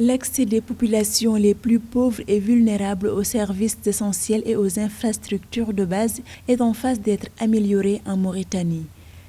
L'accès des populations les plus pauvres et vulnérables aux services essentiels et aux infrastructures de base est en phase d'être amélioré en Mauritanie.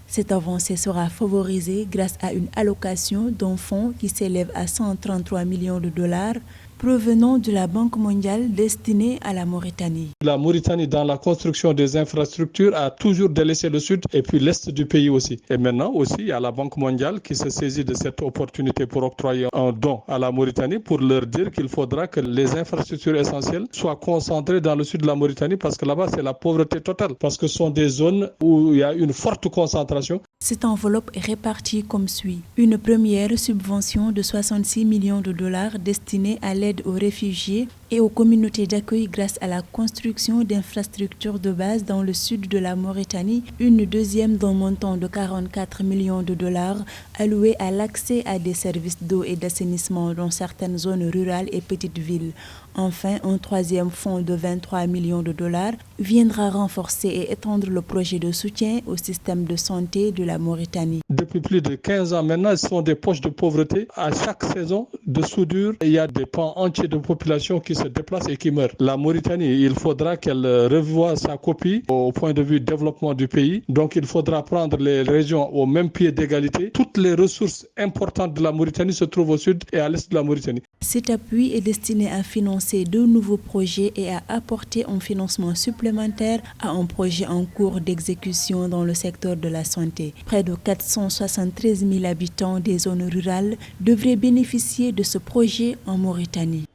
Cette avancée sera favorisée grâce à une allocation d'un fonds qui s'élève à 133 millions de dollars provenant de la Banque mondiale destinée à la Mauritanie. La Mauritanie, dans la construction des infrastructures, a toujours délaissé le sud et puis l'est du pays aussi. Et maintenant aussi, il y a la Banque mondiale qui se saisit de cette opportunité pour octroyer un don à la Mauritanie pour leur dire qu'il faudra que les infrastructures essentielles soient concentrées dans le sud de la Mauritanie parce que là-bas, c'est la pauvreté totale. Parce que ce sont des zones où il y a une forte concentration. Cette enveloppe est répartie comme suit. Une première subvention de 66 millions de dollars destinée à l'aide aux réfugiés et aux communautés d'accueil grâce à la construction d'infrastructures de base dans le sud de la Mauritanie. Une deuxième d'un montant de 44 millions de dollars allouée à l'accès à des services d'eau et d'assainissement dans certaines zones rurales et petites villes. Enfin, un troisième fonds de 23 millions de dollars viendra renforcer et étendre le projet de soutien au système de santé de la Mauritanie. Depuis plus de 15 ans maintenant, ce sont des poches de pauvreté. À chaque saison de soudure, il y a des pans entiers de population qui se déplacent et qui meurent. La Mauritanie, il faudra qu'elle revoie sa copie au point de vue développement du pays. Donc il faudra prendre les régions au même pied d'égalité. Toutes les ressources importantes de la Mauritanie se trouvent au sud et à l'est de la Mauritanie. Cet appui est destiné à financer deux nouveaux projets et à apporter un financement supplémentaire à un projet en cours d'exécution dans le secteur de la santé. Près de 473 000 habitants des zones rurales devraient bénéficier de ce projet en Mauritanie.